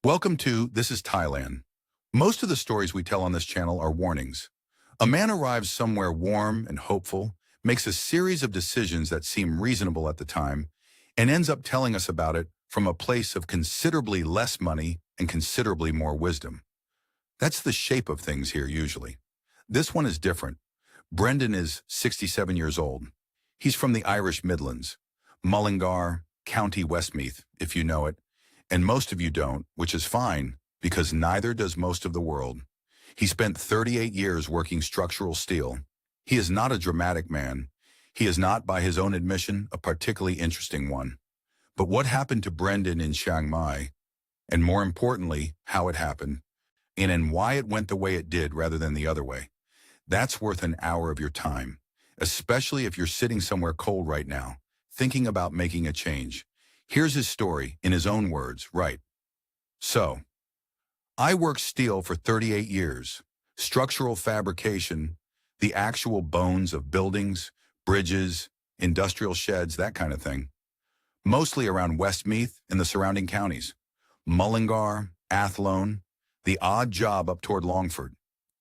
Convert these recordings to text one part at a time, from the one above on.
Welcome to This is Thailand. Most of the stories we tell on this channel are warnings. A man arrives somewhere warm and hopeful, makes a series of decisions that seem reasonable at the time, and ends up telling us about it from a place of considerably less money and considerably more wisdom. That's the shape of things here usually. This one is different. Brendan is 67 years old. He's from the Irish Midlands, Mullingar, County Westmeath, if you know it, and most of you don't, which is fine, because neither does most of the world. He spent 38 years working structural steel. He is not a dramatic man. He is not, by his own admission, a particularly interesting one. But what happened to Brendan in Chiang Mai, and more importantly, how it happened, and why it went the way it did rather than the other way, that's worth an hour of your time, especially if you're sitting somewhere cold right now, thinking about making a change. Here's his story, in his own words, right. So, I worked steel for 38 years, structural fabrication, the actual bones of buildings, bridges, industrial sheds, that kind of thing. Mostly around Westmeath and the surrounding counties. Mullingar, Athlone, the odd job up toward Longford.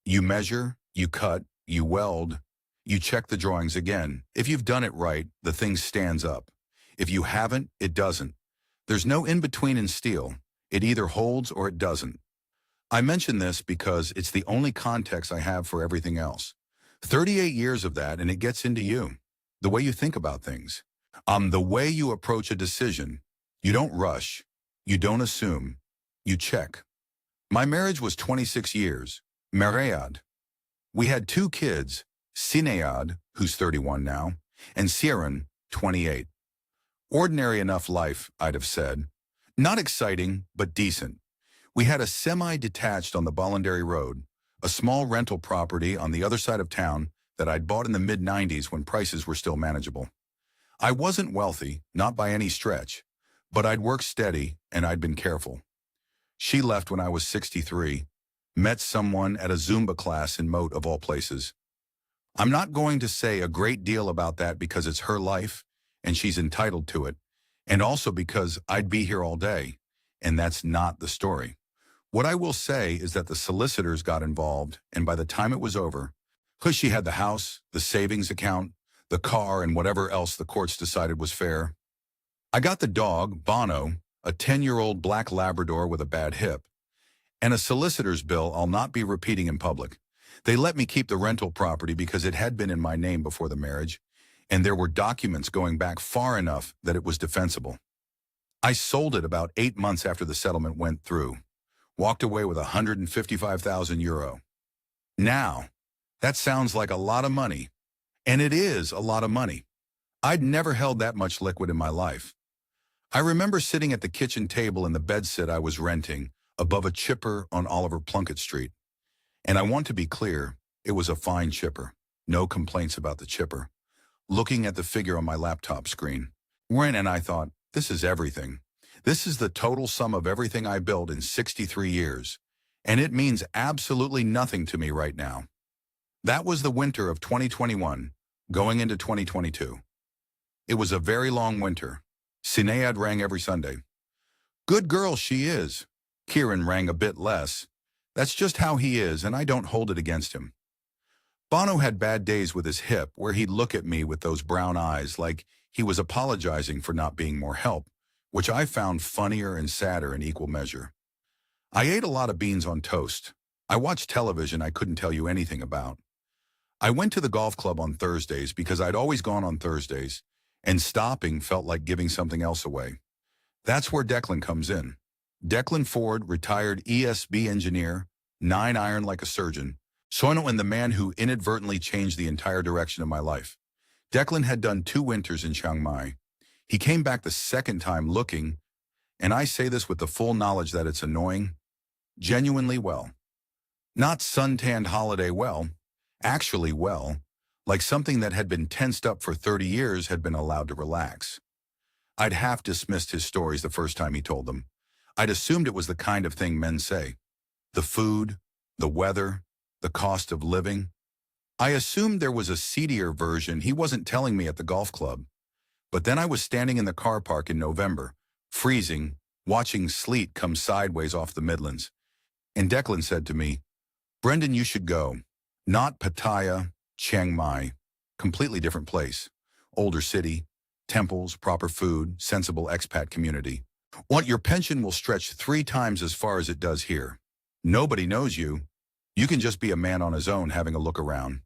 You measure, you cut, you weld, you check the drawings again. If you've done it right, the thing stands up. If you haven't, it doesn't. There's no in-between in steel. It either holds or it doesn't. I mention this because it's the only context I have for everything else. 38 years of that, and it gets into you. The way you think about things. The way you approach a decision. You don't rush. You don't assume. You check. My marriage was 26 years. Married. We had 2 kids, Sinead, who's 31 now, and Siren, 28. Ordinary enough life, I'd have said. Not exciting, but decent. We had a semi-detached on the Bollandary Road, a small rental property on the other side of town that I'd bought in the mid-90s when prices were still manageable. I wasn't wealthy, not by any stretch, but I'd worked steady and I'd been careful. She left when I was 63, met someone at a Zumba class in Moat of all places. I'm not going to say a great deal about that because it's her life, and she's entitled to it, and also because I'd be here all day, and that's not the story. What I will say is that the solicitors got involved, and by the time it was over, because she had the house, the savings account, the car, and whatever else the courts decided was fair, I got the dog, Bono, a 10-year-old black Labrador with a bad hip, and a solicitor's bill I'll not be repeating in public. They let me keep the rental property because it had been in my name before the marriage, and there were documents going back far enough that it was defensible. I sold it about 8 months after the settlement went through, walked away with €155,000. Now, that sounds like a lot of money, and it is a lot of money. I'd never held that much liquid in my life. I remember sitting at the kitchen table in the bedsit I was renting above a chipper on Oliver Plunkett Street. And I want to be clear, it was a fine chipper. No complaints about the chipper. Looking at the figure on my laptop screen, and I thought, this is everything. This is the total sum of everything I built in 63 years, and it means absolutely nothing to me right now. That was the winter of 2021, going into 2022. It was a very long winter. Sinead rang every Sunday. Good girl she is. Kieran rang a bit less. That's just how he is, and I don't hold it against him. Bono had bad days with his hip where he'd look at me with those brown eyes like he was apologizing for not being more help, which I found funnier and sadder in equal measure. I ate a lot of beans on toast. I watched television I couldn't tell you anything about. I went to the golf club on Thursdays because I'd always gone on Thursdays, and stopping felt like giving something else away. That's where Declan comes in. Declan Ford, retired ESB engineer, 9-iron like a surgeon, Soino, and the man who inadvertently changed the entire direction of my life. Declan had done 2 winters in Chiang Mai. He came back the second time looking, and I say this with the full knowledge that it's annoying, genuinely well. Not suntanned holiday well, actually well, like something that had been tensed up for 30 years had been allowed to relax. I'd half dismissed his stories the first time he told them. I'd assumed it was the kind of thing men say. The food, the weather, the cost of living. I assumed there was a seedier version he wasn't telling me at the golf club. But then I was standing in the car park in November, freezing, watching sleet come sideways off the Midlands. And Declan said to me, "Brendan, you should go. Not Pattaya, Chiang Mai. Completely different place. Older city, temples, proper food, sensible expat community. Want your pension will stretch 3 times as far as it does here. Nobody knows you. You can just be a man on his own having a look around."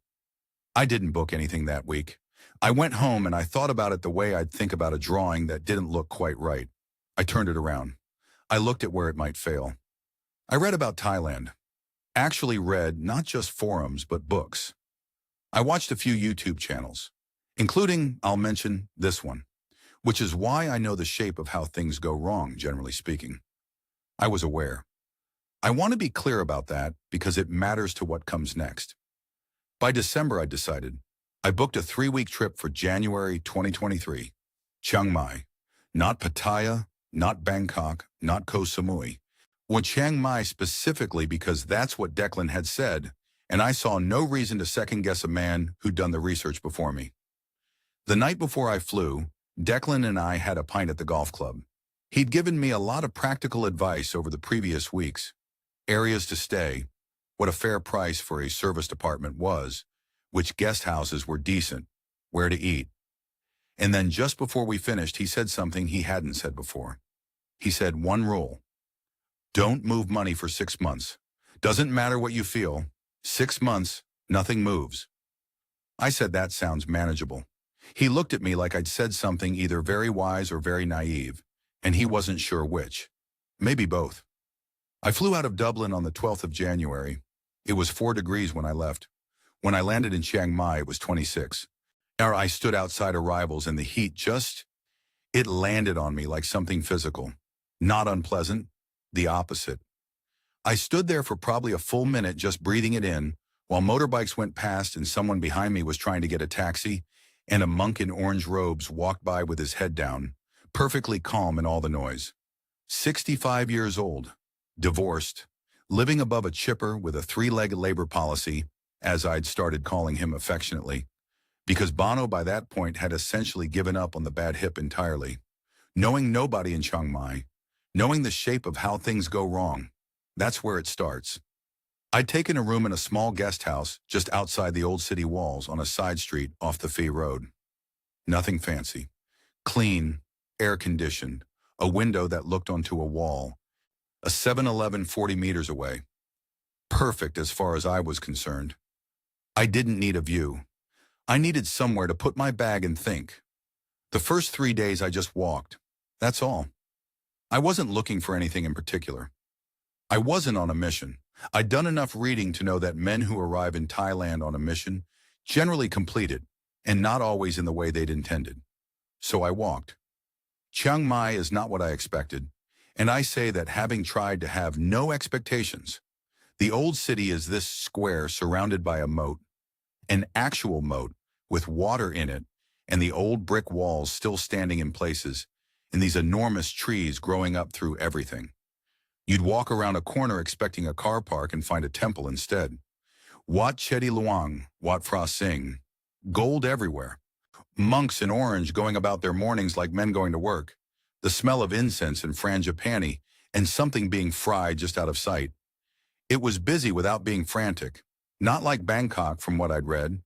I didn't book anything that week. I went home and I thought about it the way I'd think about a drawing that didn't look quite right. I turned it around. I looked at where it might fail. I read about Thailand. Actually read not just forums, but books. I watched a few YouTube channels, including, I'll mention, this one, which is why I know the shape of how things go wrong, generally speaking. I was aware. I want to be clear about that because it matters to what comes next. By December, I decided. I booked a 3-week trip for January 2023. Chiang Mai. Not Pattaya, not Bangkok, not Koh Samui. Well, Chiang Mai specifically because that's what Declan had said, and I saw no reason to second-guess a man who'd done the research before me. The night before I flew, Declan and I had a pint at the golf club. He'd given me a lot of practical advice over the previous weeks. Areas to stay, what a fair price for a serviced apartment was, which guest houses were decent, where to eat. And then just before we finished, he said something he hadn't said before. He said, "One rule. Don't move money for 6 months. Doesn't matter what you feel. 6 months, nothing moves." I said that sounds manageable. He looked at me like I'd said something either very wise or very naive, and he wasn't sure which. Maybe both. I flew out of Dublin on the 12th of January. It was 4 degrees when I left. When I landed in Chiang Mai, it was 26. I stood outside arrivals and the heat it landed on me like something physical. Not unpleasant, the opposite. I stood there for probably a full minute just breathing it in, while motorbikes went past and someone behind me was trying to get a taxi, and a monk in orange robes walked by with his head down, perfectly calm in all the noise. 65 years old, divorced, living above a chipper with a 3-legged labor policy, as I'd started calling him affectionately, because Bono by that point had essentially given up on the bad hip entirely. Knowing nobody in Chiang Mai, knowing the shape of how things go wrong, that's where it starts. I'd taken a room in a small guest house just outside the old city walls on a side street off the Phi Road. Nothing fancy. Clean, air-conditioned, a window that looked onto a wall, a 7-Eleven 40 meters away. Perfect as far as I was concerned. I didn't need a view. I needed somewhere to put my bag and think. The first 3 days I just walked. That's all. I wasn't looking for anything in particular. I wasn't on a mission. I'd done enough reading to know that men who arrive in Thailand on a mission generally complete it, and not always in the way they'd intended. So I walked. Chiang Mai is not what I expected, and I say that having tried to have no expectations. The old city is this square surrounded by a moat, an actual moat with water in it, and the old brick walls still standing in places, and these enormous trees growing up through everything. You'd walk around a corner expecting a car park and find a temple instead. Wat Chedi Luang, Wat Phra Singh. Gold everywhere. Monks in orange going about their mornings like men going to work. The smell of incense and frangipani, and something being fried just out of sight. It was busy without being frantic. Not like Bangkok from what I'd read.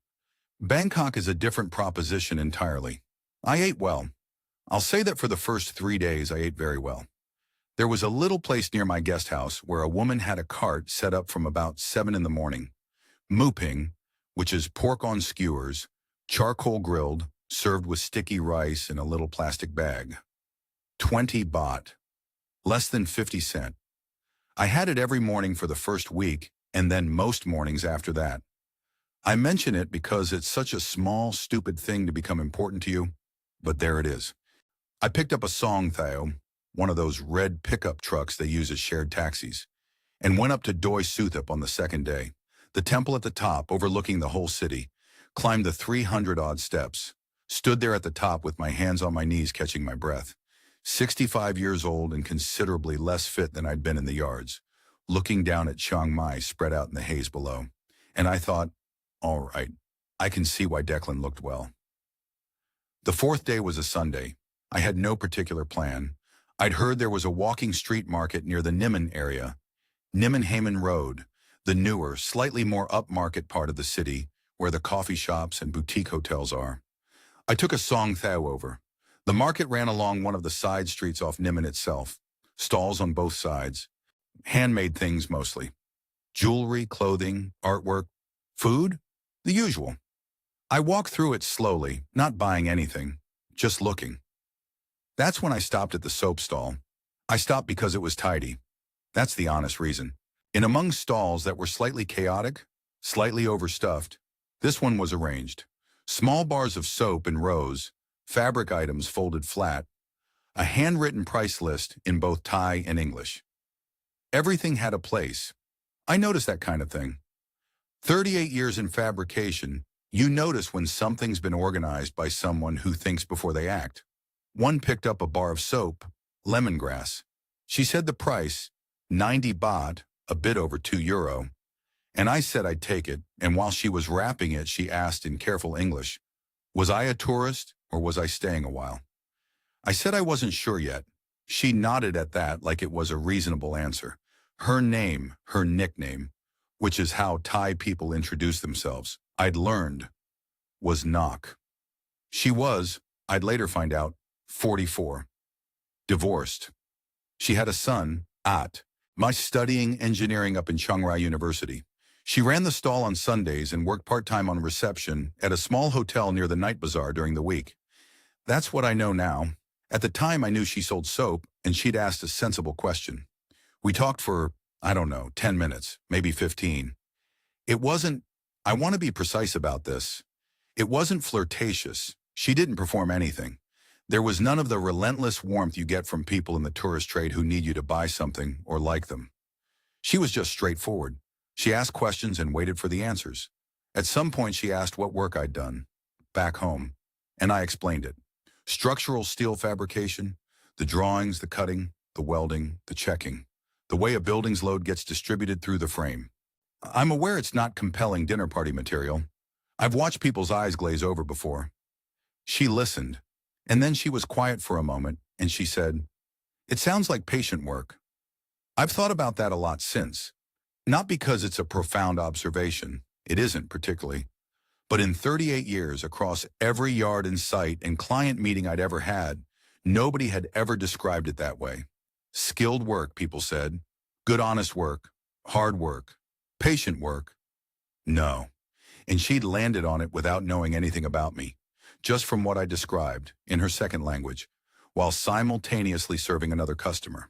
Bangkok is a different proposition entirely. I ate well. I'll say that for the first 3 days I ate very well. There was a little place near my guest house where a woman had a cart set up from about 7 in the morning. Muping, which is pork on skewers, charcoal grilled, served with sticky rice in a little plastic bag. 20 baht. Less than 50 cents. I had it every morning for the first week, and then most mornings after that. I mention it because it's such a small, stupid thing to become important to you, but there it is. I picked up a Song Theo, one of those red pickup trucks they use as shared taxis, and went up to Doi Suthep on the second day, the temple at the top overlooking the whole city, climbed the 300-odd steps, stood there at the top with my hands on my knees catching my breath, 65 years old and considerably less fit than I'd been in the yards, looking down at Chiang Mai spread out in the haze below. And I thought, all right, I can see why Declan looked well. The fourth day was a Sunday. I had no particular plan. I'd heard there was a walking street market near the Nimen area, Nimen Road, the newer, slightly more upmarket part of the city, where the coffee shops and boutique hotels are. I took a Song Thao over. The market ran along one of the side streets off Nimen itself, stalls on both sides, handmade things mostly. Jewelry, clothing, artwork, food, the usual. I walked through it slowly, not buying anything, just looking. That's when I stopped at the soap stall. I stopped because it was tidy. That's the honest reason. In among stalls that were slightly chaotic, slightly overstuffed, this one was arranged. Small bars of soap in rows, fabric items folded flat, a handwritten price list in both Thai and English. Everything had a place. I noticed that kind of thing. 38 years in fabrication, you notice when something's been organized by someone who thinks before they act. One picked up a bar of soap, lemongrass. She said the price, 90 baht, a bit over €2, and I said I'd take it, and while she was wrapping it, she asked in careful English, was I a tourist or was I staying a while? I said I wasn't sure yet. She nodded at that like it was a reasonable answer. Her name, her nickname, which is how Thai people introduce themselves, I'd learned, was Nok. She was, I'd later find out, 44. Divorced. She had a son, At, studying engineering up in Chiang Mai University. She ran the stall on Sundays and worked part-time on reception at a small hotel near the night bazaar during the week. That's what I know now. At the time, I knew she sold soap, and she'd asked a sensible question. We talked for, 10 minutes, maybe 15. It wasn't, I want to be precise about this, it wasn't flirtatious. She didn't perform anything. There was none of the relentless warmth you get from people in the tourist trade who need you to buy something or like them. She was just straightforward. She asked questions and waited for the answers. At some point, she asked what work I'd done, back home, and I explained it. Structural steel fabrication, the drawings, the cutting, the welding, the checking, the way a building's load gets distributed through the frame. I'm aware it's not compelling dinner party material. I've watched people's eyes glaze over before. She listened, and then she was quiet for a moment, and she said, "It sounds like patient work." I've thought about that a lot since. Not because it's a profound observation, it isn't particularly, but in 38 years across every yard in sight and client meeting I'd ever had, nobody had ever described it that way. Skilled work, people said. Good, honest work. Hard work. Patient work. No. And she'd landed on it without knowing anything about me, just from what I described, in her second language, while simultaneously serving another customer.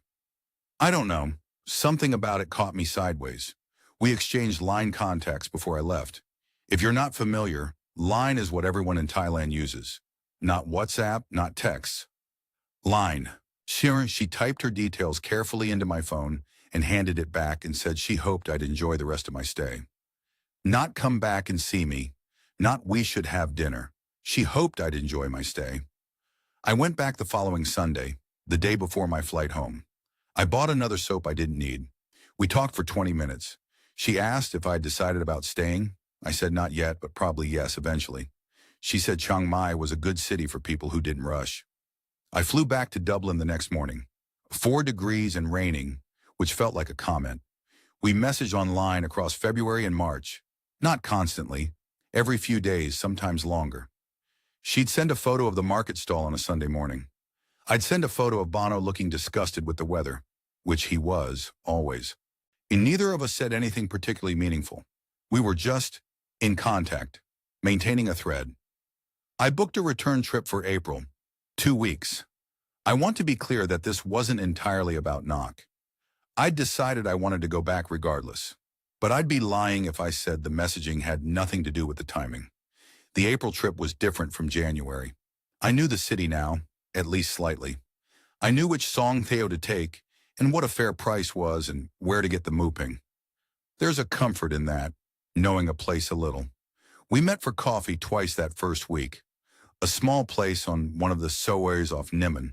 I don't know. Something about it caught me sideways. We exchanged line contacts before I left. If you're not familiar, Line is what everyone in Thailand uses. Not WhatsApp, not texts. Line. She typed her details carefully into my phone and handed it back and said she hoped I'd enjoy the rest of my stay. Not come back and see me. Not we should have dinner. She hoped I'd enjoy my stay. I went back the following Sunday, the day before my flight home. I bought another soap I didn't need. We talked for 20 minutes. She asked if I'd decided about staying. I said not yet, but probably yes eventually. She said Chiang Mai was a good city for people who didn't rush. I flew back to Dublin the next morning. 4 degrees and raining, which felt like a comment. We messaged online across February and March. Not constantly. Every few days, sometimes longer. She'd send a photo of the market stall on a Sunday morning. I'd send a photo of Bono looking disgusted with the weather, which he was, always. And neither of us said anything particularly meaningful. We were just in contact, maintaining a thread. I booked a return trip for April. 2 weeks. I want to be clear that this wasn't entirely about Nok. I'd decided I wanted to go back regardless, but I'd be lying if I said the messaging had nothing to do with the timing. The April trip was different from January. I knew the city now, at least slightly. I knew which Song Theo to take and what a fair price was and where to get the mooping. There's a comfort in that, knowing a place a little. We met for coffee twice that first week. A small place on one of the soares off Nimen,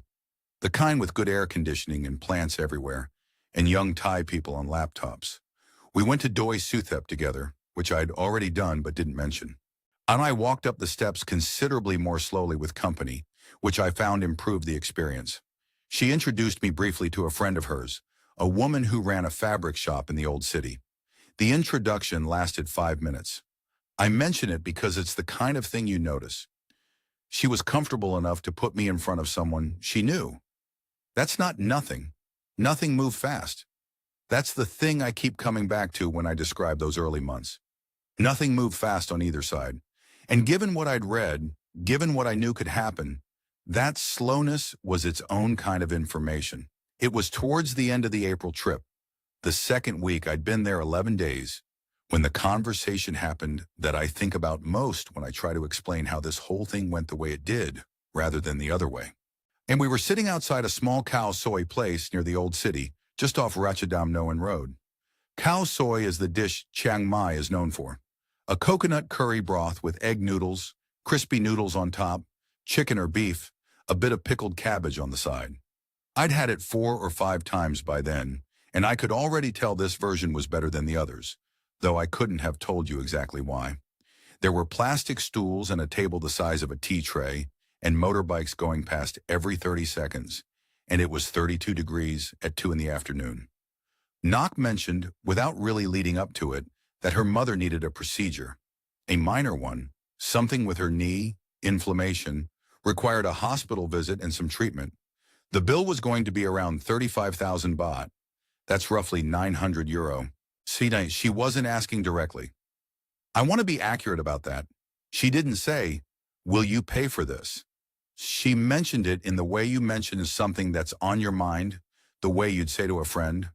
the kind with good air conditioning and plants everywhere, and young Thai people on laptops. We went to Doi Suthep together, which I'd already done but didn't mention. And I walked up the steps considerably more slowly with company, which I found improved the experience. She introduced me briefly to a friend of hers, a woman who ran a fabric shop in the old city. The introduction lasted 5 minutes. I mention it because it's the kind of thing you notice. She was comfortable enough to put me in front of someone she knew. That's not nothing. Nothing moved fast. That's the thing I keep coming back to when I describe those early months. Nothing moved fast on either side. And given what I'd read, given what I knew could happen, that slowness was its own kind of information. It was towards the end of the April trip, the second week I'd been there 11 days, when the conversation happened that I think about most when I try to explain how this whole thing went the way it did, rather than the other way. And we were sitting outside a small khao soi place near the old city, just off Ratchadam Noan Road. Khao soi is the dish Chiang Mai is known for. A coconut curry broth with egg noodles, crispy noodles on top, chicken or beef, a bit of pickled cabbage on the side. I'd had it 4 or 5 times by then, and I could already tell this version was better than the others, though I couldn't have told you exactly why. There were plastic stools and a table the size of a tea tray, and motorbikes going past every 30 seconds, and it was 32 degrees at 2 in the afternoon. Nok mentioned, without really leading up to it, that her mother needed a procedure, a minor one, something with her knee, inflammation, required a hospital visit and some treatment. The bill was going to be around 35,000 baht. That's roughly 900 euro. See, she wasn't asking directly. I want to be accurate about that. She didn't say, "Will you pay for this?" She mentioned it in the way you mention something that's on your mind, the way you'd say to a friend,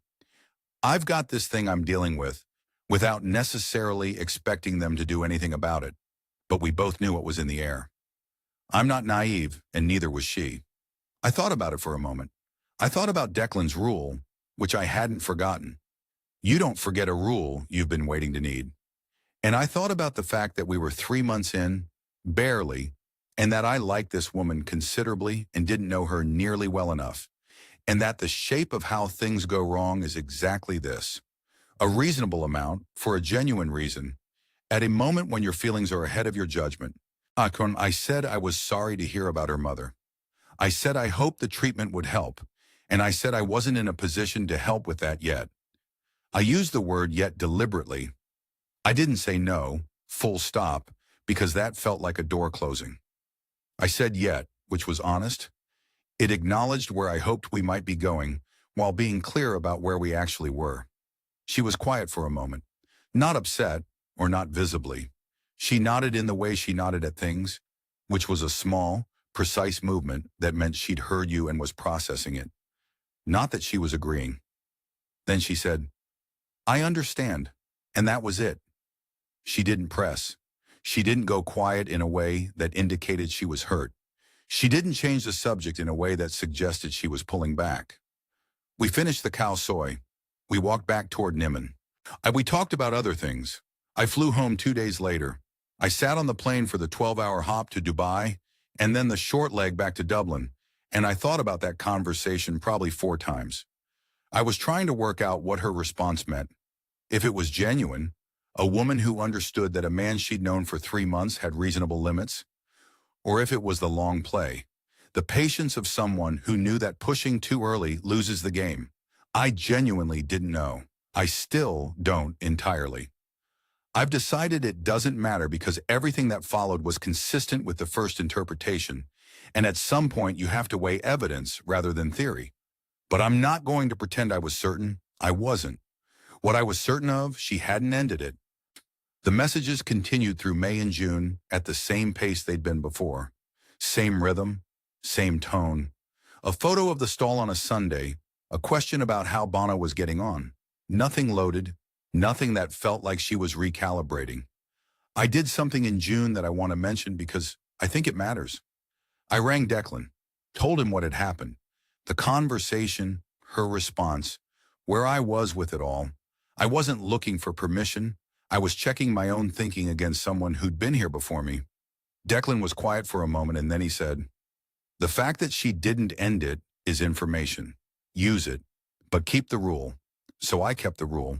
"I've got this thing I'm dealing with," without necessarily expecting them to do anything about it. But we both knew what was in the air. I'm not naive, and neither was she. I thought about it for a moment. I thought about Declan's rule, which I hadn't forgotten. You don't forget a rule you've been waiting to need. And I thought about the fact that we were 3 months in, barely, and that I liked this woman considerably and didn't know her nearly well enough, and that the shape of how things go wrong is exactly this. A reasonable amount, for a genuine reason, at a moment when your feelings are ahead of your judgment. I said I was sorry to hear about her mother. I said I hoped the treatment would help, and I said I wasn't in a position to help with that yet. I used the word yet deliberately. I didn't say no, full stop, because that felt like a door closing. I said yet, which was honest. It acknowledged where I hoped we might be going, while being clear about where we actually were. She was quiet for a moment, not upset, or not visibly. She nodded in the way she nodded at things, which was a small, precise movement that meant she'd heard you and was processing it. Not that she was agreeing. Then she said, "I understand," and that was it. She didn't press. She didn't go quiet in a way that indicated she was hurt. She didn't change the subject in a way that suggested she was pulling back. We finished the khao soi. We walked back toward Niman. We talked about other things. I flew home 2 days later. I sat on the plane for the 12-hour hop to Dubai, and then the short leg back to Dublin, and I thought about that conversation probably 4 times. I was trying to work out what her response meant. If it was genuine, a woman who understood that a man she'd known for 3 months had reasonable limits, or if it was the long play, the patience of someone who knew that pushing too early loses the game. I genuinely didn't know. I still don't entirely. I've decided it doesn't matter because everything that followed was consistent with the first interpretation, and at some point you have to weigh evidence rather than theory. But I'm not going to pretend I was certain. I wasn't. What I was certain of, she hadn't ended it. The messages continued through May and June at the same pace they'd been before. Same rhythm, same tone. A photo of the stall on a Sunday, a question about how Bono was getting on. Nothing loaded, nothing that felt like she was recalibrating. I did something in June that I want to mention because I think it matters. I rang Declan, told him what had happened, the conversation, her response, where I was with it all. I wasn't looking for permission. I was checking my own thinking against someone who'd been here before me. Declan was quiet for a moment and then he said, "The fact that she didn't end it is information. Use it, but keep the rule." So I kept the rule.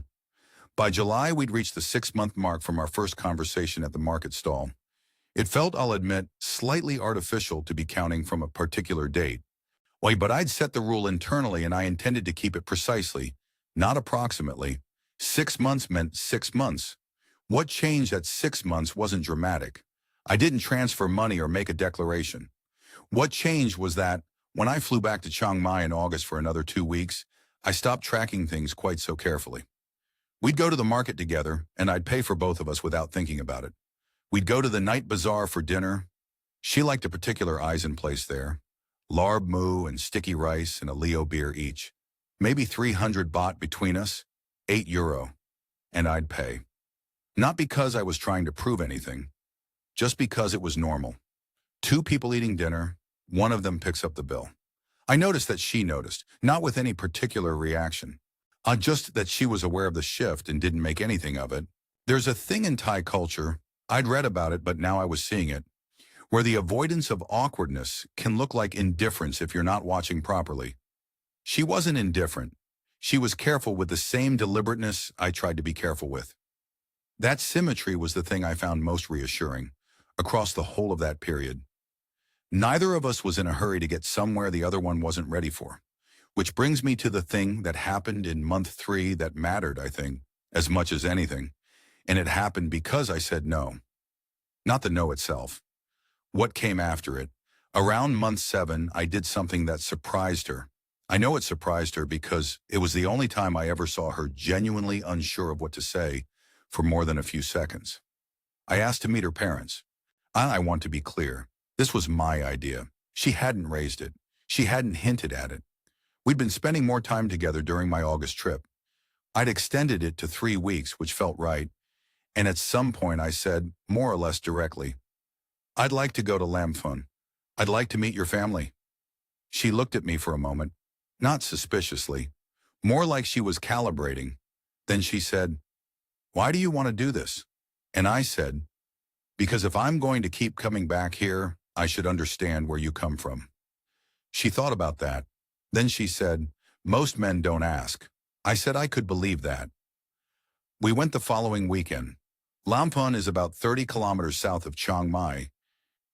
By July, we'd reached the 6-month mark from our first conversation at the market stall. It felt, I'll admit, slightly artificial to be counting from a particular date. Wait, but I'd set the rule internally and I intended to keep it precisely, not approximately. 6 months meant 6 months. What changed at 6 months wasn't dramatic. I didn't transfer money or make a declaration. What changed was that, when I flew back to Chiang Mai in August for another 2 weeks, I stopped tracking things quite so carefully. We'd go to the market together, and I'd pay for both of us without thinking about it. We'd go to the night bazaar for dinner. She liked a particular Eisen place there. Larb moo and sticky rice and a Leo beer each. Maybe 300 baht between us, €8. And I'd pay. Not because I was trying to prove anything, just because it was normal. Two people eating dinner, one of them picks up the bill. I noticed that she noticed, not with any particular reaction. Just that she was aware of the shift and didn't make anything of it. There's a thing in Thai culture, I'd read about it but now I was seeing it, where the avoidance of awkwardness can look like indifference if you're not watching properly. She wasn't indifferent. She was careful with the same deliberateness I tried to be careful with. That symmetry was the thing I found most reassuring, across the whole of that period. Neither of us was in a hurry to get somewhere the other one wasn't ready for. Which brings me to the thing that happened in month 3 that mattered, I think, as much as anything. And it happened because I said no. Not the no itself. What came after it? Around month 7, I did something that surprised her. I know it surprised her because it was the only time I ever saw her genuinely unsure of what to say for more than a few seconds. I asked to meet her parents. I want to be clear. This was my idea. She hadn't raised it. She hadn't hinted at it. We'd been spending more time together during my August trip. I'd extended it to 3 weeks, which felt right, and at some point I said, more or less directly, I'd like to go to Lamphun. I'd like to meet your family. She looked at me for a moment, not suspiciously, more like she was calibrating. Then she said, why do you want to do this? And I said, because if I'm going to keep coming back here, I should understand where you come from. She thought about that. Then she said, most men don't ask. I said I could believe that. We went the following weekend. Lamphun is about 30 kilometers south of Chiang Mai.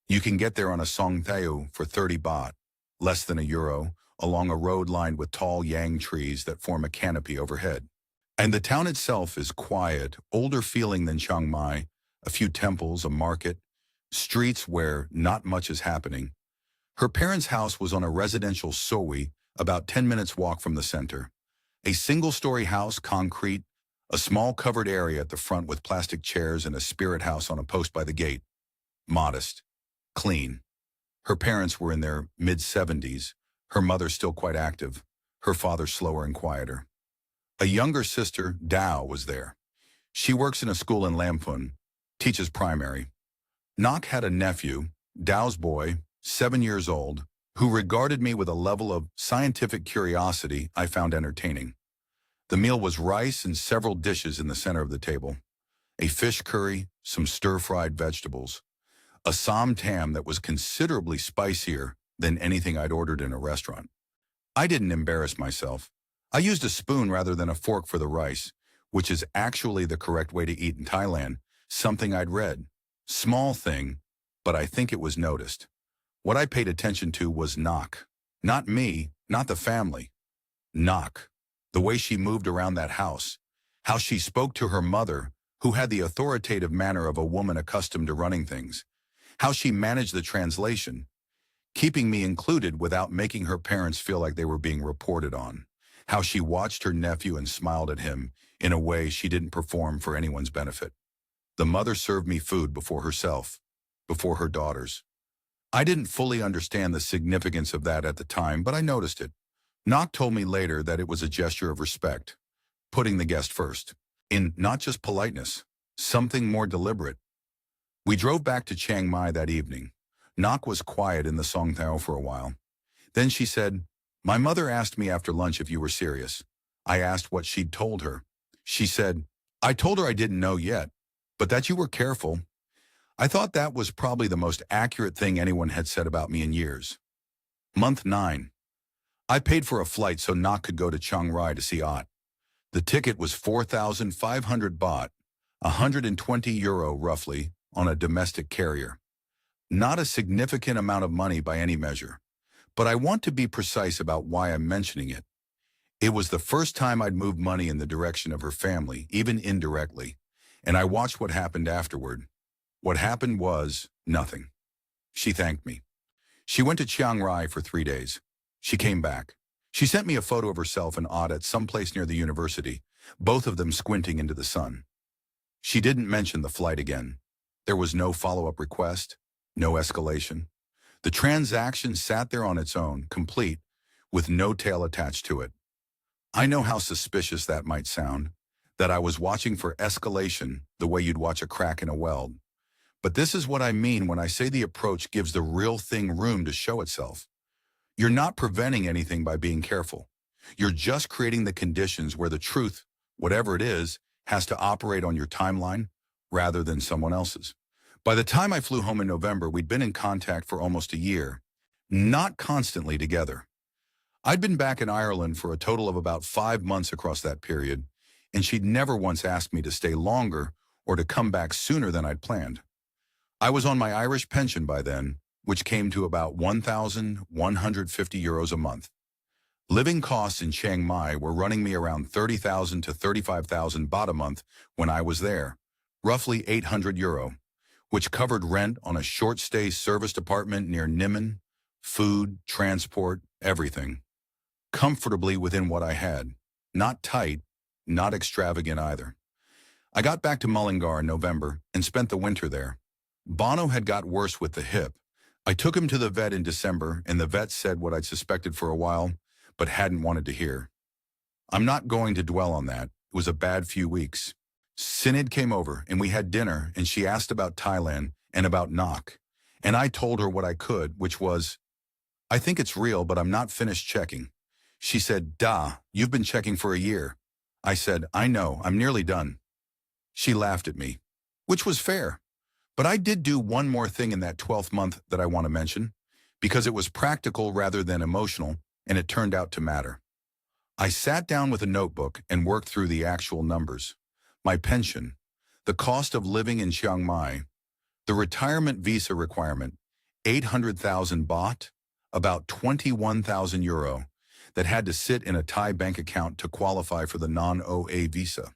You can get there on a song thayu for 30 baht, less than €1, along a road lined with tall yang trees that form a canopy overhead. And the town itself is quiet, older feeling than Chiang Mai, a few temples, a market, streets where not much is happening. Her parents' house was on a residential sowi, about 10 minutes walk from the center. A single-story house, concrete, a small covered area at the front with plastic chairs and a spirit house on a post by the gate. Modest. Clean. Her parents were in their mid-70s, her mother still quite active, her father slower and quieter. A younger sister, Dao, was there. She works in a school in Lamphun, teaches primary. Nok had a nephew, Dao's boy, 7 years old, who regarded me with a level of scientific curiosity I found entertaining. The meal was rice and several dishes in the center of the table. A fish curry, some stir-fried vegetables, a som tam that was considerably spicier than anything I'd ordered in a restaurant. I didn't embarrass myself. I used a spoon rather than a fork for the rice, which is actually the correct way to eat in Thailand, something I'd read. Small thing, but I think it was noticed. What I paid attention to was Nok. Not me, not the family. Nok. The way she moved around that house. How she spoke to her mother, who had the authoritative manner of a woman accustomed to running things. How she managed the translation, keeping me included without making her parents feel like they were being reported on. How she watched her nephew and smiled at him in a way she didn't perform for anyone's benefit. The mother served me food before herself, before her daughters. I didn't fully understand the significance of that at the time, but I noticed it. Nok told me later that it was a gesture of respect, putting the guest first, in not just politeness, something more deliberate. We drove back to Chiang Mai that evening. Nok was quiet in the Song Thao for a while. Then she said, my mother asked me after lunch if you were serious. I asked what she'd told her. She said, I told her I didn't know yet, but that you were careful. I thought that was probably the most accurate thing anyone had said about me in years. Month 9. I paid for a flight so Nok could go to Chiang Mai to see Ott. The ticket was 4,500 baht, €120 roughly, on a domestic carrier. Not a significant amount of money by any measure, But I want to be precise about why I'm mentioning it. It was the first time I'd moved money in the direction of her family, even indirectly, and I watched what happened afterward. What happened was nothing. She thanked me. She went to Chiang Mai for 3 days. She came back. She sent me a photo of herself and Odd at some place near the university, both of them squinting into the sun. She didn't mention the flight again. There was no follow-up request, no escalation. The transaction sat there on its own, complete, with no tail attached to it. I know how suspicious that might sound, that I was watching for escalation the way you'd watch a crack in a weld. But this is what I mean when I say the approach gives the real thing room to show itself. You're not preventing anything by being careful. You're just creating the conditions where the truth, whatever it is, has to operate on your timeline rather than someone else's. By the time I flew home in November, we'd been in contact for almost a year, not constantly together. I'd been back in Ireland for a total of about 5 months across that period, and she'd never once asked me to stay longer or to come back sooner than I'd planned. I was on my Irish pension by then, which came to about €1,150 a month. Living costs in Chiang Mai were running me around 30,000 to 35,000 baht a month when I was there, roughly €800, which covered rent on a short-stay serviced apartment near Nimon, food, transport, everything. Comfortably within what I had. Not tight, not extravagant either. I got back to Mullingar in November and spent the winter there. Bono had got worse with the hip. I took him to the vet in December, and the vet said what I'd suspected for a while, but hadn't wanted to hear. I'm not going to dwell on that. It was a bad few weeks. Synod came over, and we had dinner, and she asked about Thailand and about Nok. And I told her what I could, which was, I think it's real, but I'm not finished checking. She said, "Duh, you've been checking for a year." I said, "I know, I'm nearly done." She laughed at me, which was fair. But I did do one more thing in that 12th month that I want to mention, because it was practical rather than emotional, and it turned out to matter. I sat down with a notebook and worked through the actual numbers. My pension, the cost of living in Chiang Mai, the retirement visa requirement, 800,000 baht, about €21,000, that had to sit in a Thai bank account to qualify for the non-OA visa.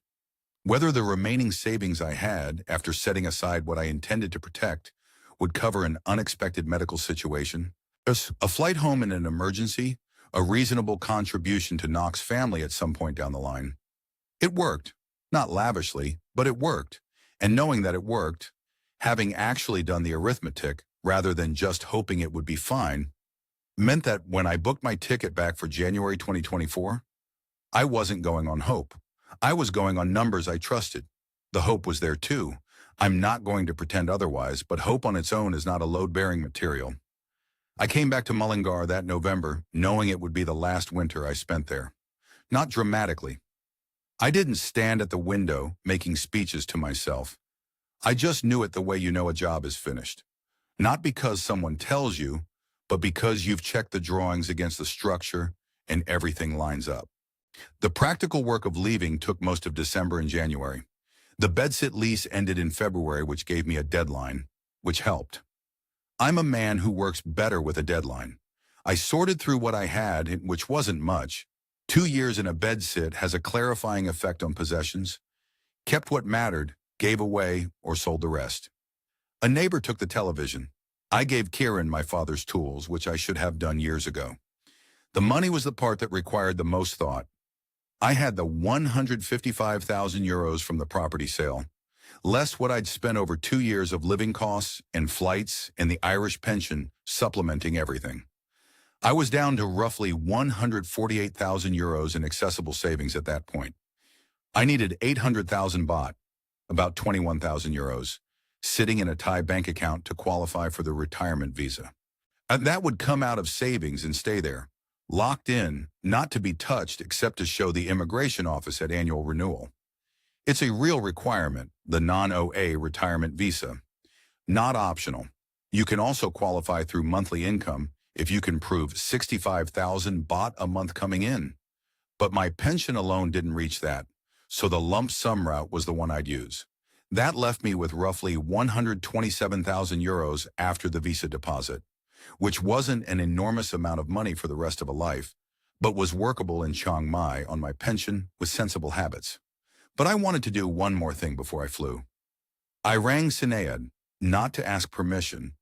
Whether the remaining savings I had, after setting aside what I intended to protect, would cover an unexpected medical situation, a flight home in an emergency, a reasonable contribution to Nok's family at some point down the line. It worked. Not lavishly, but it worked. And knowing that it worked, having actually done the arithmetic rather than just hoping it would be fine, meant that when I booked my ticket back for January 2024, I wasn't going on hope. I was going on numbers I trusted. The hope was there too. I'm not going to pretend otherwise, but hope on its own is not a load-bearing material. I came back to Mullingar that November, knowing it would be the last winter I spent there. Not dramatically. I didn't stand at the window making speeches to myself. I just knew it the way you know a job is finished. Not because someone tells you, but because you've checked the drawings against the structure and everything lines up. The practical work of leaving took most of December and January. The bedsit lease ended in February, which gave me a deadline, which helped. I'm a man who works better with a deadline. I sorted through what I had, which wasn't much. 2 years in a bedsit has a clarifying effect on possessions. Kept what mattered, gave away, or sold the rest. A neighbor took the television. I gave Kieran my father's tools, which I should have done years ago. The money was the part that required the most thought. I had the €155,000 from the property sale, less what I'd spent over 2 years of living costs and flights and the Irish pension supplementing everything. I was down to roughly €148,000 in accessible savings at that point. I needed 800,000 baht, about €21,000, sitting in a Thai bank account to qualify for the retirement visa. And that would come out of savings and stay there, locked in, not to be touched except to show the immigration office at annual renewal. It's a real requirement, the non-OA retirement visa. Not optional. You can also qualify through monthly income if you can prove 65,000 baht a month coming in. But my pension alone didn't reach that, so the lump sum route was the one I'd use. That left me with roughly €127,000 after the visa deposit. which wasn't an enormous amount of money for the rest of a life, but was workable in Chiang Mai on my pension with sensible habits. But I wanted to do one more thing before I flew. I rang Sinead, not to ask permission.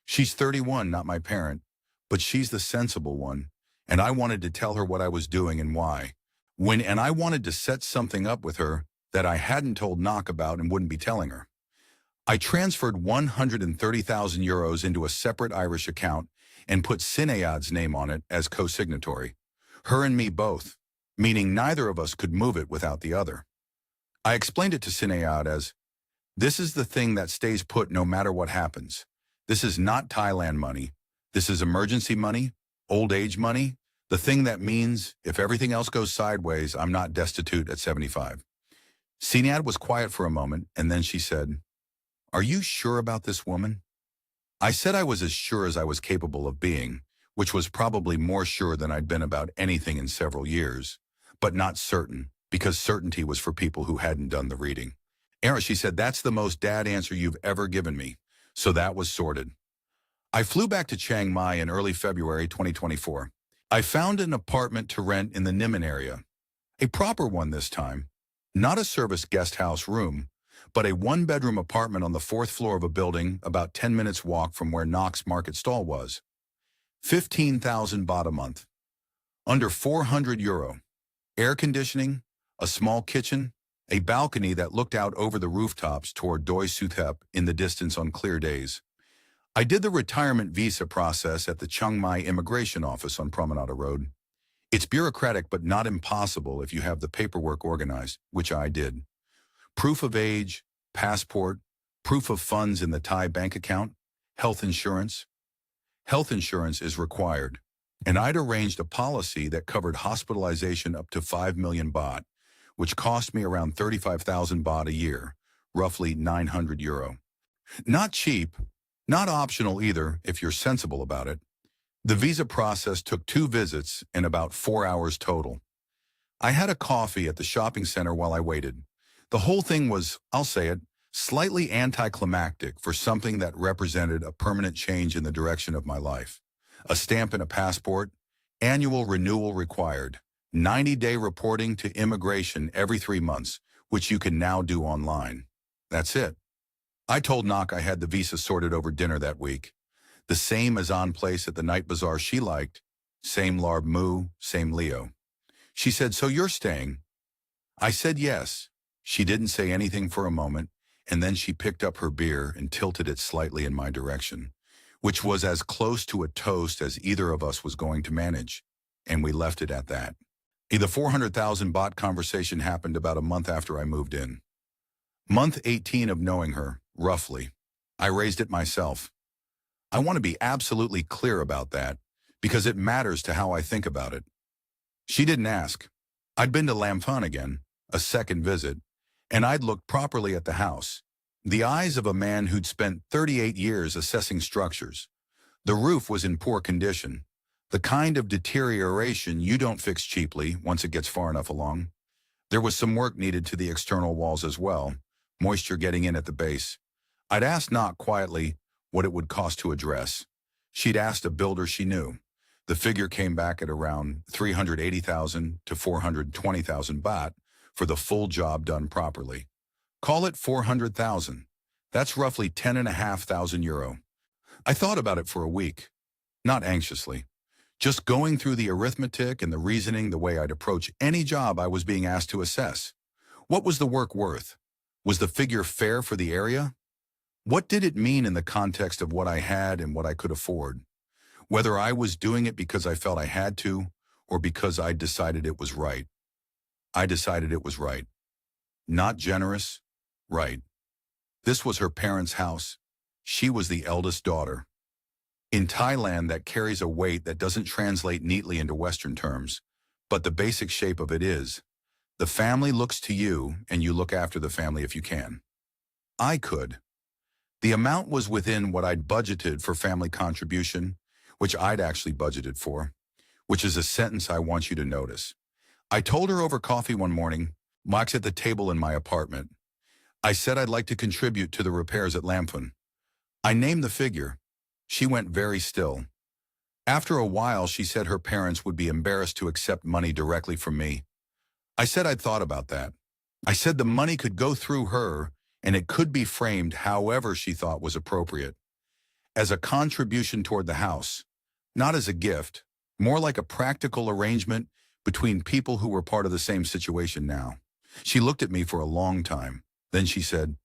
She's 31, not my parent, but she's the sensible one, and I wanted to tell her what I was doing and why. And I wanted to set something up with her that I hadn't told Knock about and wouldn't be telling her. I transferred 130,000 euros into a separate Irish account and put Sinead's name on it as co-signatory. Her and me both, meaning neither of us could move it without the other. I explained it to Sinead as, this is the thing that stays put no matter what happens. This is not Thailand money. This is emergency money, old age money, the thing that means if everything else goes sideways, I'm not destitute at 75. Sinead was quiet for a moment, and then she said, are you sure about this woman? I said I was as sure as I was capable of being, which was probably more sure than I'd been about anything in several years, but not certain, because certainty was for people who hadn't done the reading. She said, that's the most dad answer you've ever given me. So that was sorted. I flew back to Chiang Mai in early February 2024. I found an apartment to rent in the Niman area. A proper one this time. Not a service guest house room, but a one-bedroom apartment on the 4th floor of a building about 10 minutes walk from where Knox Market Stall was. 15,000 baht a month. Under 400 euro. Air conditioning, a small kitchen, a balcony that looked out over the rooftops toward Doi Suthep in the distance on clear days. I did the retirement visa process at the Chiang Mai immigration office on Promenade Road. It's bureaucratic but not impossible if you have the paperwork organized, which I did. Proof of age, passport, proof of funds in the Thai bank account, health insurance. Health insurance is required, and I'd arranged a policy that covered hospitalization up to 5 million baht, which cost me around 35,000 baht a year, roughly 900 euro. Not cheap, not optional either if you're sensible about it. The visa process took 2 visits and about 4 hours total. I had a coffee at the shopping center while I waited. The whole thing was, I'll say it, slightly anticlimactic for something that represented a permanent change in the direction of my life. A stamp and a passport, annual renewal required, 90-day reporting to immigration every 3 months, which you can now do online. That's it. I told Knock I had the visa sorted over dinner that week. The same as on place at the night bazaar she liked, same larb moo, same Leo. She said, so you're staying? I said yes. She didn't say anything for a moment, and then she picked up her beer and tilted it slightly in my direction, which was as close to a toast as either of us was going to manage, and we left it at that. The 400,000 baht conversation happened about a month after I moved in. Month 18 of knowing her, roughly. I raised it myself. I want to be absolutely clear about that, because it matters to how I think about it. She didn't ask. I'd been to Lamphan again, a second visit, and I'd looked properly at the house. The eyes of a man who'd spent 38 years assessing structures. The roof was in poor condition, the kind of deterioration you don't fix cheaply once it gets far enough along. There was some work needed to the external walls as well, moisture getting in at the base. I'd asked Knock quietly what it would cost to address. She'd asked a builder she knew. The figure came back at around 380,000 to 420,000 baht for the full job done properly. Call it 400,000. That's roughly 10,500 euro. I thought about it for a week, not anxiously, just going through the arithmetic and the reasoning the way I'd approach any job I was being asked to assess. What was the work worth? Was the figure fair for the area? What did it mean in the context of what I had and what I could afford? Whether I was doing it because I felt I had to, or because I decided it was right. I decided it was right. Not generous, right. This was her parents' house. She was the eldest daughter. In Thailand, that carries a weight that doesn't translate neatly into Western terms, but the basic shape of it is, the family looks to you and you look after the family if you can. I could. The amount was within what I'd budgeted for family contribution, which I'd actually budgeted for, which is a sentence I want you to notice. I told her over coffee one morning, Mike's at the table in my apartment. I said I'd like to contribute to the repairs at Lamphan. I named the figure. She went very still. After a while, she said her parents would be embarrassed to accept money directly from me. I said I'd thought about that. I said the money could go through her and it could be framed however she thought was appropriate, as a contribution toward the house, not as a gift, more like a practical arrangement between people who were part of the same situation now. She looked at me for a long time. Then she said,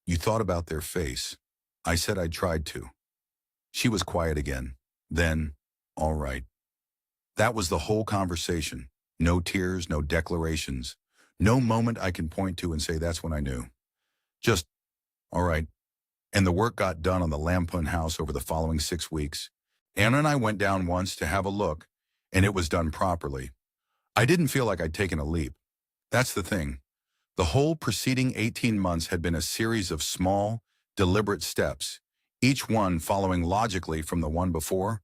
"You thought about their face." I said I'd tried to. She was quiet again. Then, "All right." That was the whole conversation. No tears, no declarations, no moment I can point to and say that's when I knew. Just, "All right." And the work got done on the Lamphun house over the following 6 weeks. Anna and I went down once to have a look, and it was done properly. I didn't feel like I'd taken a leap. That's the thing. The whole preceding 18 months had been a series of small, deliberate steps, each one following logically from the one before,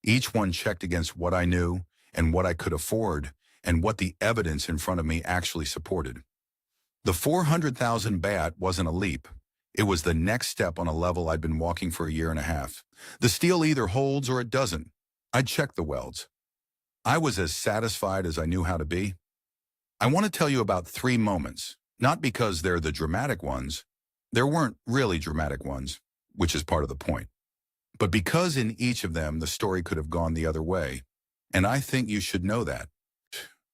each one checked against what I knew and what I could afford and what the evidence in front of me actually supported. The 400,000 baht wasn't a leap. It was the next step on a level I'd been walking for a year and a half. The steel either holds or it doesn't. I'd checked the welds. I was as satisfied as I knew how to be. I want to tell you about 3 moments, not because they're the dramatic ones. There weren't really dramatic ones, which is part of the point. But because in each of them the story could have gone the other way, and I think you should know that.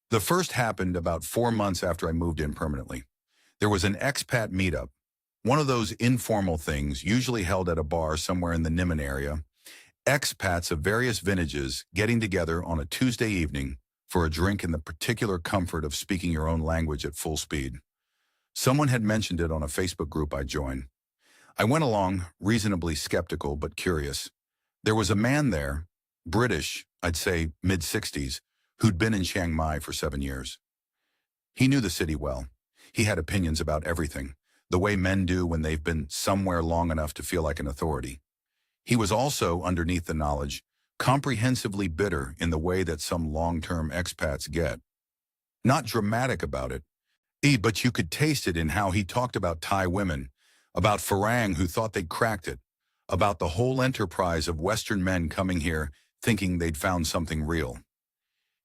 The first happened about 4 months after I moved in permanently. There was an expat meetup, one of those informal things usually held at a bar somewhere in the Niman area. Expats of various vintages getting together on a Tuesday evening for a drink in the particular comfort of speaking your own language at full speed. Someone had mentioned it on a Facebook group I joined. I went along, reasonably skeptical but curious. There was a man there, British, I'd say mid-60s, who'd been in Chiang Mai for 7 years. He knew the city well. He had opinions about everything, the way men do when they've been somewhere long enough to feel like an authority. He was also, underneath the knowledge, comprehensively bitter in the way that some long-term expats get. Not dramatic about it, but you could taste it in how he talked about Thai women, about Farang who thought they'd cracked it, about the whole enterprise of Western men coming here thinking they'd found something real.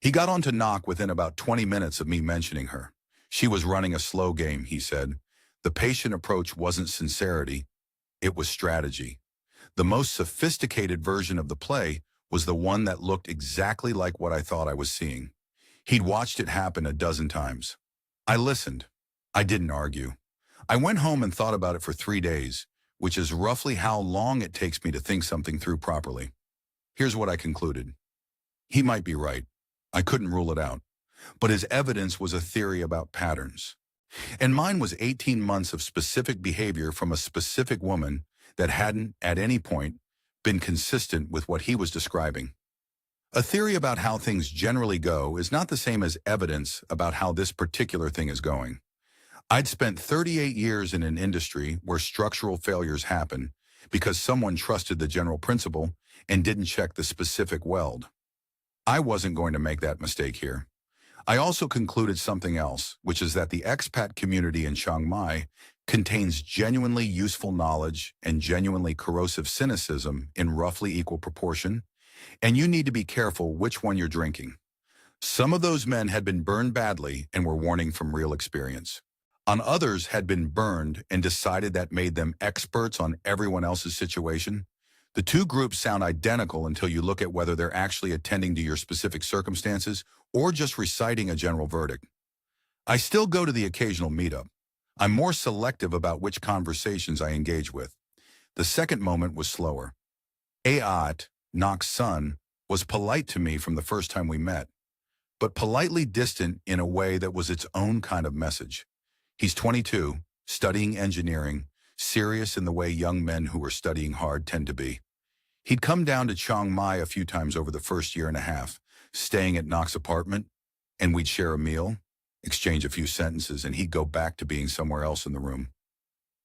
He got on to knock within about 20 minutes of me mentioning her. She was running a slow game, he said. The patient approach wasn't sincerity, it was strategy. The most sophisticated version of the play was the one that looked exactly like what I thought I was seeing. He'd watched it happen a dozen times. I listened. I didn't argue. I went home and thought about it for 3 days, which is roughly how long it takes me to think something through properly. Here's what I concluded. He might be right. I couldn't rule it out. But his evidence was a theory about patterns. And mine was 18 months of specific behavior from a specific woman that hadn't, at any point, been consistent with what he was describing. A theory about how things generally go is not the same as evidence about how this particular thing is going. I'd spent 38 years in an industry where structural failures happen because someone trusted the general principle and didn't check the specific weld. I wasn't going to make that mistake here. I also concluded something else, which is that the expat community in Chiang Mai contains genuinely useful knowledge and genuinely corrosive cynicism in roughly equal proportion, and you need to be careful which one you're drinking. Some of those men had been burned badly and were warning from real experience. On others had been burned and decided that made them experts on everyone else's situation. The two groups sound identical until you look at whether they're actually attending to your specific circumstances or just reciting a general verdict. I still go to the occasional meetup. I'm more selective about which conversations I engage with. The second moment was slower. Aat, Nok's son, was polite to me from the first time we met, but politely distant in a way that was its own kind of message. He's 22, studying engineering, serious in the way young men who are studying hard tend to be. He'd come down to Chiang Mai a few times over the first year and a half, staying at Nok's apartment, and we'd share a meal, exchange a few sentences, and he'd go back to being somewhere else in the room.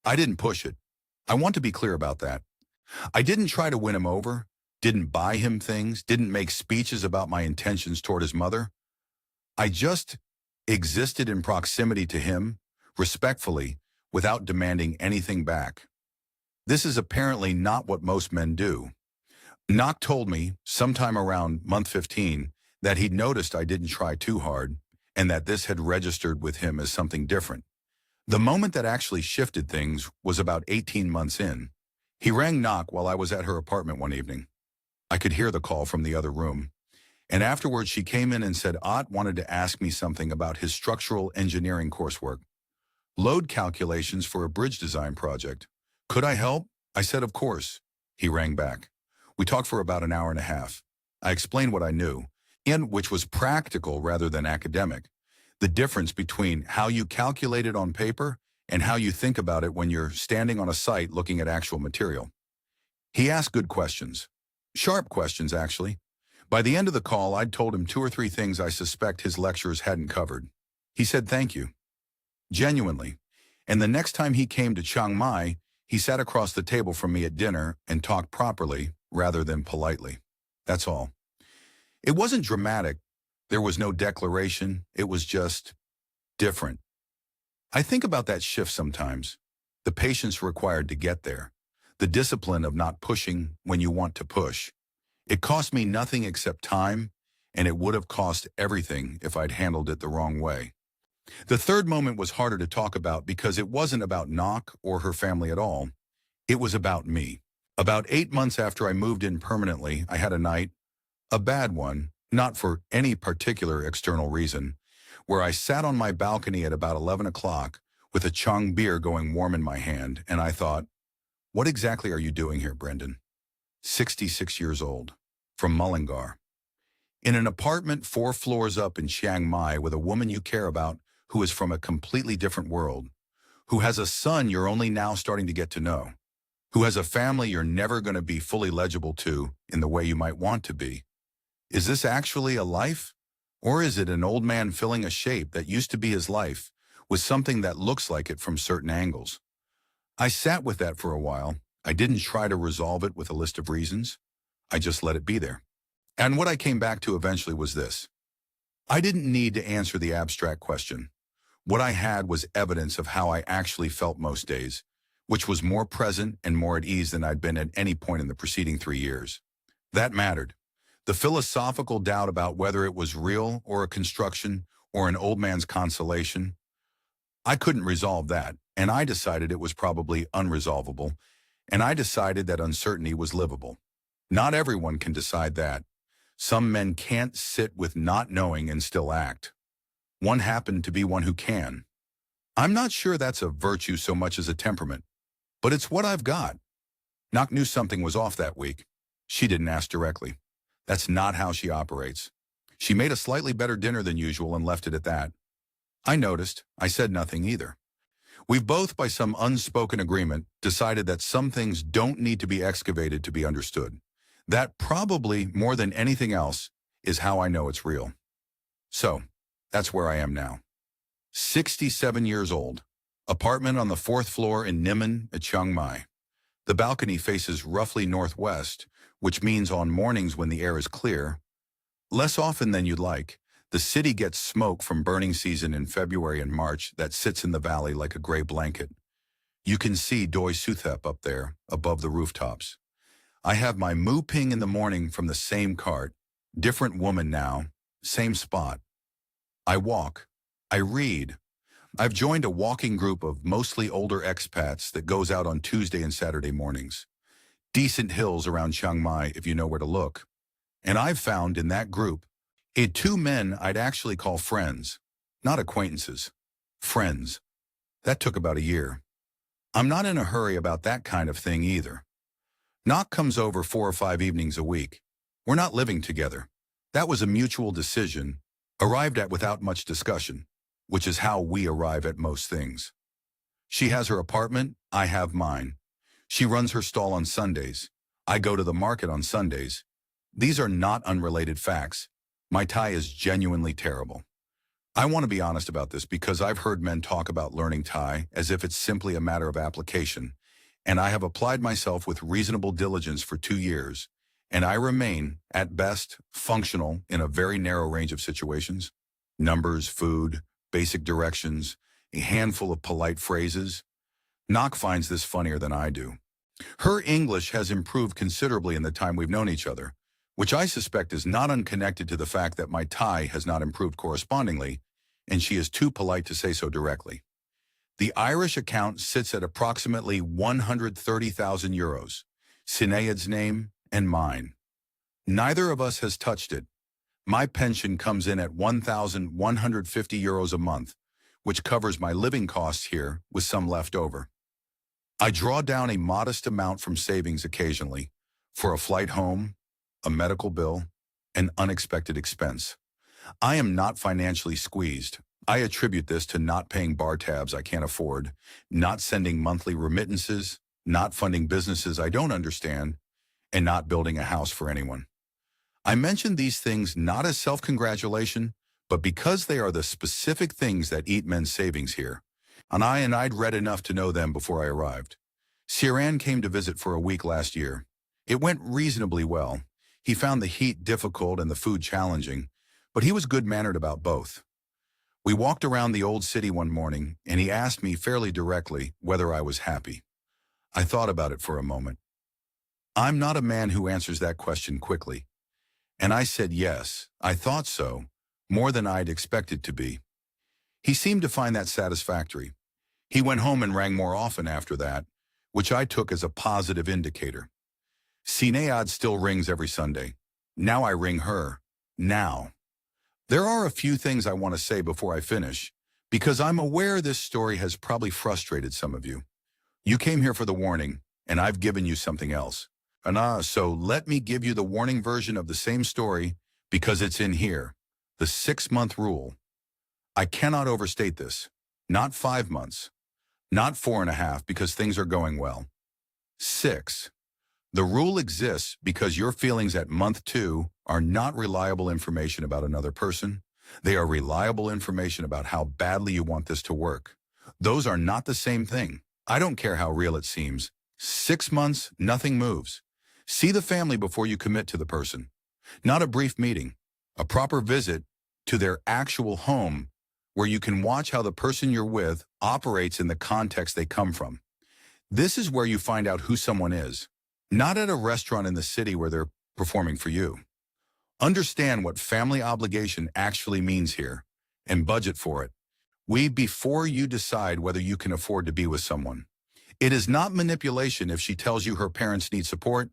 I didn't push it. I want to be clear about that. I didn't try to win him over, didn't buy him things, didn't make speeches about my intentions toward his mother. I just existed in proximity to him, respectfully, without demanding anything back. This is apparently not what most men do. Knock told me, sometime around month 15, that he'd noticed I didn't try too hard and that this had registered with him as something different. The moment that actually shifted things was about 18 months in. He rang Knock while I was at her apartment one evening. I could hear the call from the other room. And afterwards she came in and said Ott wanted to ask me something about his structural engineering coursework. Load calculations for a bridge design project. Could I help? I said, of course. He rang back. We talked for about an hour and a half. I explained what I knew, and which was practical rather than academic. The difference between how you calculate it on paper and how you think about it when you're standing on a site looking at actual material. He asked good questions. Sharp questions, actually. By the end of the call, I'd told him 2 or 3 things I suspect his lecturers hadn't covered. He said thank you. Genuinely. And the next time he came to Chiang Mai, he sat across the table from me at dinner and talked properly rather than politely. That's all. It wasn't dramatic. There was no declaration. It was just different. I think about that shift sometimes. The patience required to get there. The discipline of not pushing when you want to push. It cost me nothing except time, and it would have cost everything if I'd handled it the wrong way. The third moment was harder to talk about because it wasn't about Knock or her family at all. It was about me. About 8 months after I moved in permanently, I had a night, a bad one, not for any particular external reason, where I sat on my balcony at about 11 o'clock with a Chang beer going warm in my hand, and I thought, what exactly are you doing here, Brendan? 66 years old, from Mullingar. In an apartment 4 floors up in Chiang Mai with a woman you care about who is from a completely different world, who has a son you're only now starting to get to know, who has a family you're never going to be fully legible to in the way you might want to be. Is this actually a life? Or is it an old man filling a shape that used to be his life with something that looks like it from certain angles? I sat with that for a while. I didn't try to resolve it with a list of reasons. I just let it be there. And what I came back to eventually was this. I didn't need to answer the abstract question. What I had was evidence of how I actually felt most days, which was more present and more at ease than I'd been at any point in the preceding 3 years. That mattered. The philosophical doubt about whether it was real or a construction or an old man's consolation, I couldn't resolve that, and I decided it was probably unresolvable, and I decided that uncertainty was livable. Not everyone can decide that. Some men can't sit with not knowing and still act. One happened to be one who can. I'm not sure that's a virtue so much as a temperament, but it's what I've got. Knock knew something was off that week. She didn't ask directly. That's not how she operates. She made a slightly better dinner than usual and left it at that. I noticed. I said nothing either. We've both, by some unspoken agreement, decided that some things don't need to be excavated to be understood. That probably, more than anything else, is how I know it's real. So, that's where I am now. 67 years old. Apartment on the 4th floor in Deepening at Chiang Mai. The balcony faces roughly northwest, which means on mornings when the air is clear, less often than you'd like, the city gets smoke from burning season in February and March that sits in the valley like a gray blanket. You can see Doi Suthep up there, above the rooftops. I have my moo ping in the morning from the same cart, different woman now, same spot. I walk. I read. I've joined a walking group of mostly older expats that goes out on Tuesday and Saturday mornings. Decent hills around Chiang Mai if you know where to look. And I've found in that group, 2 men I'd actually call friends, not acquaintances. Friends. That took about a year. I'm not in a hurry about that kind of thing either. Knock comes over 4 or 5 evenings a week. We're not living together. That was a mutual decision, arrived at without much discussion, which is how we arrive at most things. She has her apartment, I have mine. She runs her stall on Sundays. I go to the market on Sundays. These are not unrelated facts. My Thai is genuinely terrible. I want to be honest about this because I've heard men talk about learning Thai as if it's simply a matter of application, and I have applied myself with reasonable diligence for 2 years, and I remain, at best, functional in a very narrow range of situations. Numbers, food, basic directions, a handful of polite phrases. Knock finds this funnier than I do. Her English has improved considerably in the time we've known each other, which I suspect is not unconnected to the fact that my Thai has not improved correspondingly, and she is too polite to say so directly. The Irish account sits at approximately 130,000 euros, Sinead's name and mine. Neither of us has touched it. My pension comes in at 1,150 euros a month, which covers my living costs here with some left over. I draw down a modest amount from savings occasionally for a flight home, a medical bill, an unexpected expense. I am not financially squeezed. I attribute this to not paying bar tabs I can't afford, not sending monthly remittances, not funding businesses I don't understand, and not building a house for anyone. I mention these things not as self-congratulation, but because they are the specific things that eat men's savings here. And I'd read enough to know them before I arrived. Siran came to visit for a week last year. It went reasonably well. He found the heat difficult and the food challenging, but he was good-mannered about both. We walked around the old city one morning, and he asked me fairly directly whether I was happy. I thought about it for a moment. I'm not a man who answers that question quickly. And I said yes, I thought so, more than I'd expected to be. He seemed to find that satisfactory. He went home and rang more often after that, which I took as a positive indicator. Sinead still rings every Sunday. Now I ring her. Now. There are a few things I want to say before I finish, because I'm aware this story has probably frustrated some of you. You came here for the warning, and I've given you something else. So let me give you the warning version of the same story, because it's in here. The 6-month rule. I cannot overstate this. Not 5 months. Not 4.5 because things are going well. 6. The rule exists because your feelings at month 2 are not reliable information about another person. They are reliable information about how badly you want this to work. Those are not the same thing. I don't care how real it seems. 6 months, nothing moves. See the family before you commit to the person. Not a brief meeting. A proper visit to their actual home where you can watch how the person you're with operates in the context they come from. This is where you find out who someone is, not at a restaurant in the city where they're performing for you. Understand what family obligation actually means here, and budget for it. Before you decide whether you can afford to be with someone. It is not manipulation if she tells you her parents need support.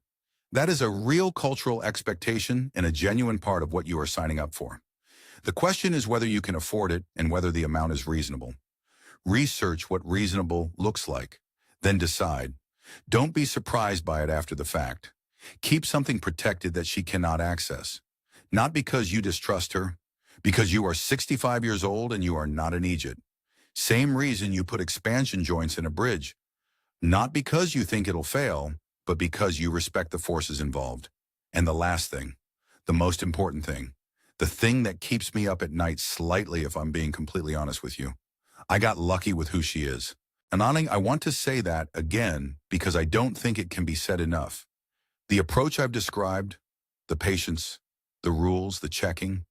That is a real cultural expectation and a genuine part of what you are signing up for. The question is whether you can afford it and whether the amount is reasonable. Research what reasonable looks like, then decide. Don't be surprised by it after the fact. Keep something protected that she cannot access. Not because you distrust her, because you are 65 years old and you are not an Egypt. Same reason you put expansion joints in a bridge. Not because you think it'll fail, but because you respect the forces involved. And the last thing, the most important thing, the thing that keeps me up at night slightly if I'm being completely honest with you. I got lucky with who she is. And I want to say that again because I don't think it can be said enough. The approach I've described, the patience, the rules, the checking,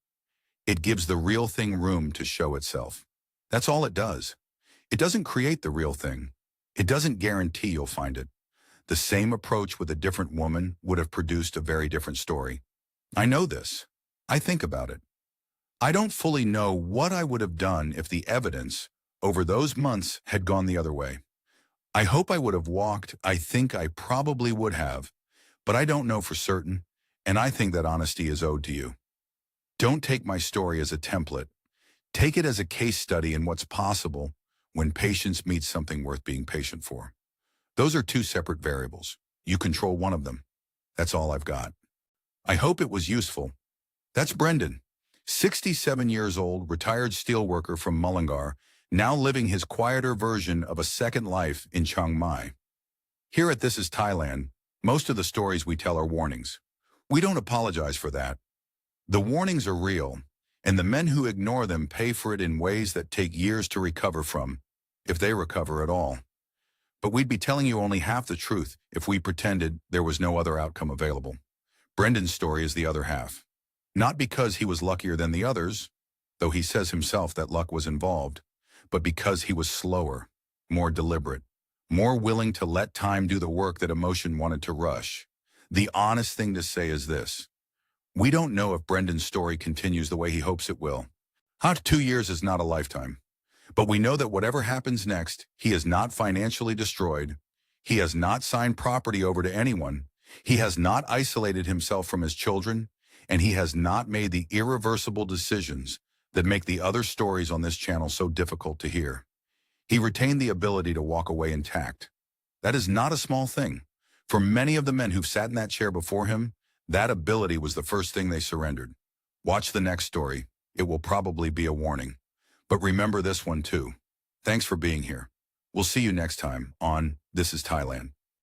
it gives the real thing room to show itself. That's all it does. It doesn't create the real thing. It doesn't guarantee you'll find it. The same approach with a different woman would have produced a very different story. I know this. I think about it. I don't fully know what I would have done if the evidence over those months had gone the other way. I hope I would have walked. I think I probably would have, but I don't know for certain, and I think that honesty is owed to you. Don't take my story as a template. Take it as a case study in what's possible when patience meets something worth being patient for. Those are two separate variables. You control one of them. That's all I've got. I hope it was useful. That's Brendan, 67 years old, retired steelworker from Mullingar, now living his quieter version of a second life in Chiang Mai. Here at This is Thailand, most of the stories we tell are warnings. We don't apologize for that. The warnings are real, and the men who ignore them pay for it in ways that take years to recover from, if they recover at all. But we'd be telling you only half the truth if we pretended there was no other outcome available. Brendan's story is the other half. Not because he was luckier than the others, though he says himself that luck was involved, but because he was slower, more deliberate, more willing to let time do the work that emotion wanted to rush. The honest thing to say is this. We don't know if Brendan's story continues the way he hopes it will. Hot 2 years is not a lifetime. But we know that whatever happens next, he is not financially destroyed. He has not signed property over to anyone. He has not isolated himself from his children. And he has not made the irreversible decisions that make the other stories on this channel so difficult to hear. He retained the ability to walk away intact. That is not a small thing. For many of the men who've sat in that chair before him, that ability was the first thing they surrendered. Watch the next story. It will probably be a warning. But remember this one too. Thanks for being here. We'll see you next time on This is Thailand.